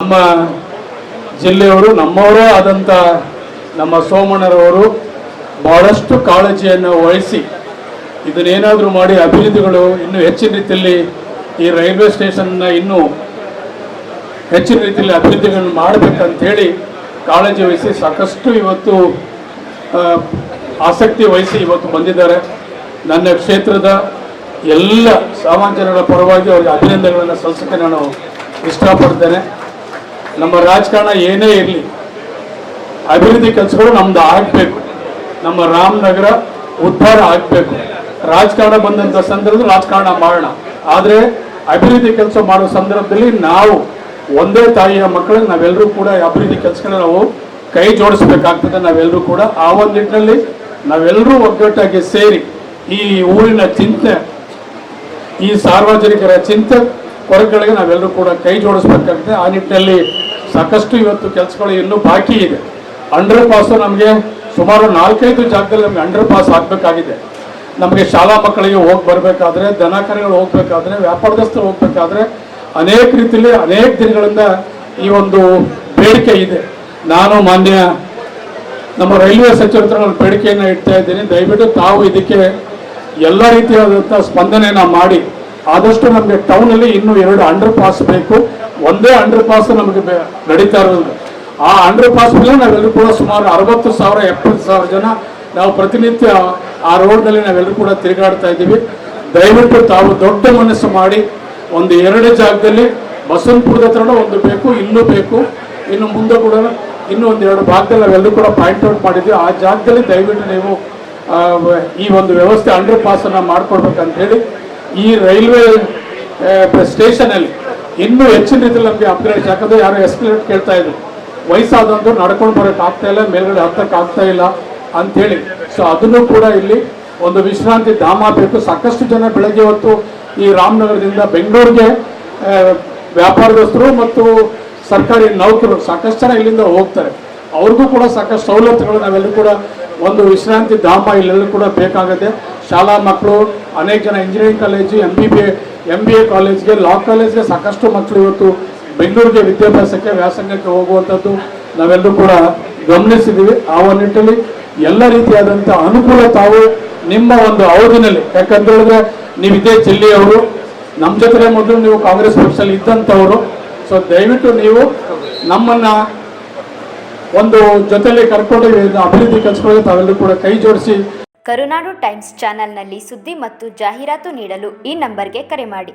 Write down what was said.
ನಮ್ಮ ಜಿಲ್ಲೆಯವರು ನಮ್ಮವರೇ ಆದಂಥ ನಮ್ಮ ಸೋಮಣ್ಣರವರು ಬಹಳಷ್ಟು ಕಾಳಜಿಯನ್ನು ವಹಿಸಿ ಇದನ್ನೇನಾದರೂ ಮಾಡಿ ಅಭಿವೃದ್ಧಿಗಳು ಇನ್ನೂ ಹೆಚ್ಚಿನ ರೀತಿಯಲ್ಲಿ ಈ ರೈಲ್ವೆ ಸ್ಟೇಷನ್ನ ಇನ್ನೂ ಹೆಚ್ಚಿನ ರೀತಿಯಲ್ಲಿ ಅಭಿವೃದ್ಧಿಗಳನ್ನು ಮಾಡಬೇಕಂತೇಳಿ ಕಾಳಜಿ ವಹಿಸಿ ಸಾಕಷ್ಟು ಇವತ್ತು ಆಸಕ್ತಿ ವಹಿಸಿ ಇವತ್ತು ಬಂದಿದ್ದಾರೆ. ನನ್ನ ಕ್ಷೇತ್ರದ ಎಲ್ಲ ಸಾಮಾನ್ಯರ ಪರವಾಗಿ ಅವರಿಗೆ ಅಭಿನಂದನೆಗಳನ್ನು ಸಲ್ಲಿಸೋಕ್ಕೆ ನಾನು ಇಷ್ಟಪಡ್ತೇನೆ. ನಮ್ಮ ರಾಜಕಾರಣ ಏನೇ ಇರಲಿ, ಅಭಿವೃದ್ಧಿ ಕೆಲಸಗಳು ನಮ್ದು ಆಗಬೇಕು. ನಮ್ಮ ರಾಮನಗರ ಉದ್ಧಾರ ಆಗಬೇಕು. ರಾಜಕಾರಣ ಬಂದಂಥ ಸಂದರ್ಭದಲ್ಲಿ ರಾಜಕಾರಣ ಮಾಡೋಣ, ಆದರೆ ಅಭಿವೃದ್ಧಿ ಕೆಲಸ ಮಾಡೋ ಸಂದರ್ಭದಲ್ಲಿ ನಾವು ಒಂದೇ ತಾಯಿಯ ಮಕ್ಕಳಿಗೆ ನಾವೆಲ್ಲರೂ ಕೂಡ ಅಭಿವೃದ್ಧಿ ಕೆಲಸಗಳನ್ನ ನಾವು ಕೈ ಜೋಡಿಸ್ಬೇಕಾಗ್ತದೆ. ನಾವೆಲ್ಲರೂ ಕೂಡ ಆ ಒಂದು ನಿಟ್ಟಿನಲ್ಲಿ ನಾವೆಲ್ಲರೂ ಒಗ್ಗಟ್ಟಾಗಿ ಸೇರಿ ಈ ಊರಿನ ಚಿಂತೆ, ಈ ಸಾರ್ವಜನಿಕರ ಚಿಂತೆ ಕೊರಗಳಿಗೆ ನಾವೆಲ್ಲರೂ ಕೂಡ ಕೈ ಜೋಡಿಸ್ಬೇಕಾಗ್ತದೆ. ಆ ನಿಟ್ಟಿನಲ್ಲಿ ಸಾಕಷ್ಟು ಇವತ್ತು ಕೆಲಸಗಳು ಇನ್ನೂ ಬಾಕಿ ಇದೆ. ಅಂಡರ್ ಪಾಸು ನಮಗೆ ಸುಮಾರು 4-5 ಜಾಗದಲ್ಲಿ ನಮಗೆ ಅಂಡರ್ ಪಾಸ್ ಆಗಬೇಕಾಗಿದೆ. ನಮಗೆ ಶಾಲಾ ಮಕ್ಕಳಿಗೆ ಹೋಗಿ ಬರಬೇಕಾದ್ರೆ, ದನ ಕರುಗಳು ಹೋಗ್ಬೇಕಾದ್ರೆ, ವ್ಯಾಪಾರದಸ್ಥರು ಹೋಗ್ಬೇಕಾದ್ರೆ ಅನೇಕ ರೀತಿಯಲ್ಲಿ ಅನೇಕ ದಿನಗಳಿಂದ ಈ ಒಂದು ಬೇಡಿಕೆ ಇದೆ. ನಾನು ಮಾನ್ಯ ನಮ್ಮ ರೈಲ್ವೆ ಸಚಿವರ ಹತ್ರ ನಾನು ಬೇಡಿಕೆಯನ್ನು ಇಡ್ತಾ ಇದ್ದೀನಿ. ದಯವಿಟ್ಟು ತಾವು ಇದಕ್ಕೆ ಎಲ್ಲ ರೀತಿಯಾದಂಥ ಸ್ಪಂದನೆಯನ್ನು ಮಾಡಿ ಆದಷ್ಟು ನಮಗೆ ಟೌನಲ್ಲಿ ಇನ್ನೂ 2 ಅಂಡರ್ ಪಾಸ್ ಬೇಕು. ಒಂದೇ ಅಂಡರ್ ಪಾಸ್ ನಮಗೆ ನಡೀತಾ ಇರೋದು. ಆ ಅಂಡರ್ ಪಾಸ್ ಮೇಲೆ ನಾವೆಲ್ಲರೂ ಕೂಡ ಸುಮಾರು 60,000-70,000 ಜನ ನಾವು ಪ್ರತಿನಿತ್ಯ ಆ ರೋಡ್ನಲ್ಲಿ ನಾವೆಲ್ಲರೂ ಕೂಡ ತಿರುಗಾಡ್ತಾ ಇದ್ದೀವಿ. ದಯವಿಟ್ಟು ತಾವು ದೊಡ್ಡ ಮನಸ್ಸು ಮಾಡಿ ಒಂದು 2 ಜಾಗದಲ್ಲಿ ಬಸವನಪುರದ ಹತ್ರ ಒಂದು ಬೇಕು, ಇಲ್ಲೂ ಬೇಕು, ಇನ್ನು ಮುಂದೆ ಕೂಡ ಇನ್ನೂ ಒಂದು 2 ಭಾಗದಲ್ಲಿ ನಾವೆಲ್ಲರೂ ಕೂಡ ಪಾಯಿಂಟ್ ಔಟ್ ಮಾಡಿದ್ವಿ. ಆ ಜಾಗದಲ್ಲಿ ದಯವಿಟ್ಟು ನೀವು ಈ ಒಂದು ವ್ಯವಸ್ಥೆ ಅಂಡರ್ ಪಾಸನ್ನು ಮಾಡ್ಕೊಡ್ಬೇಕಂತ ಹೇಳಿ ಈ ರೈಲ್ವೆ ಸ್ಟೇಷನಲ್ಲಿ ಇನ್ನೂ ಹೆಚ್ಚಿನ ರೀತಿಯಲ್ಲಿ ನಮಗೆ ಅಪ್ಗ್ರೇಡ್. ಯಾಕಂದರೆ ಯಾರು ಎಸ್ಕಲೇಟ್ ಕೇಳ್ತಾ ಇದ್ರು, ವಯಸ್ಸಾದಂಥವ್ರು ನಡ್ಕೊಂಡು ಬರೋಕ್ಕೆ ಆಗ್ತಾ ಇಲ್ಲ, ಮೇಲ್ಗಡೆ ಹತ್ತಕ್ಕೆ ಆಗ್ತಾ ಇಲ್ಲ ಅಂಥೇಳಿ. ಸೊ ಅದನ್ನು ಕೂಡ ಇಲ್ಲಿ ಒಂದು ವಿಶ್ರಾಂತಿ ಧಾಮ ಬೇಕು. ಸಾಕಷ್ಟು ಜನ ಬೆಳಗ್ಗೆ ಹೊತ್ತು ಈ ರಾಮನಗರದಿಂದ ಬೆಂಗಳೂರಿಗೆ ವ್ಯಾಪಾರದಸ್ಥರು ಮತ್ತು ಸರ್ಕಾರಿ ನೌಕರರು ಸಾಕಷ್ಟು ಜನ ಇಲ್ಲಿಂದ ಹೋಗ್ತಾರೆ. ಅವ್ರಿಗೂ ಕೂಡ ಸಾಕಷ್ಟು ಸವಲತ್ತುಗಳು ನಾವೆಲ್ಲರೂ ಕೂಡ ಒಂದು ವಿಶ್ರಾಂತಿ ಧಾಮ ಇಲ್ಲೆಲ್ಲೂ ಕೂಡ ಬೇಕಾಗುತ್ತೆ. ಶಾಲಾ ಮಕ್ಕಳು ಅನೇಕ ಜನ ಇಂಜಿನಿಯರಿಂಗ್ ಕಾಲೇಜು, MBA ಕಾಲೇಜ್ಗೆ, ಲಾ ಕಾಲೇಜ್ಗೆ ಸಾಕಷ್ಟು ಮಕ್ಕಳು ಇವತ್ತು ಬೆಂಗಳೂರಿಗೆ ವಿದ್ಯಾಭ್ಯಾಸಕ್ಕೆ ವ್ಯಾಸಂಗಕ್ಕೆ ಹೋಗುವಂಥದ್ದು ನಾವೆಲ್ಲರೂ ಕೂಡ ಗಮನಿಸಿದ್ದೀವಿ. ಆ ಒಂದು ನಿಟ್ಟಿನಲ್ಲಿ ಎಲ್ಲ ರೀತಿಯಾದಂಥ ಅನುಕೂಲ ತಾವು ನಿಮ್ಮ ಒಂದು ಅವಧಿನಲ್ಲಿ, ಯಾಕಂತ ಹೇಳಿದ್ರೆ ನೀವು ಇದೇ ಜಿಲ್ಲೆಯವರು, ನಮ್ಮ ಜೊತೆ ಮೊದಲು ನೀವು ಕಾಂಗ್ರೆಸ್ ಪಕ್ಷದಲ್ಲಿ ಇದ್ದಂಥವರು. ಸೊ ದಯವಿಟ್ಟು ನೀವು ನಮ್ಮನ್ನು ಒಂದು ಜೊತೆಯಲ್ಲಿ ಕರ್ಕೊಂಡು ಅಭಿವೃದ್ಧಿ ಕೆಲಸಗಳಿಗೆ ತಾವೆಲ್ಲರೂ ಕೂಡ ಕೈ ಜೋಡಿಸಿ. ಕರುನಾಡು ಟೈಮ್ಸ್ ಚಾನೆಲ್ನಲ್ಲಿ ಸುದ್ದಿ ಮತ್ತು ಜಾಹೀರಾತು ನೀಡಲು ಈ ನಂಬರ್ಗೆ ಕರೆ ಮಾಡಿ.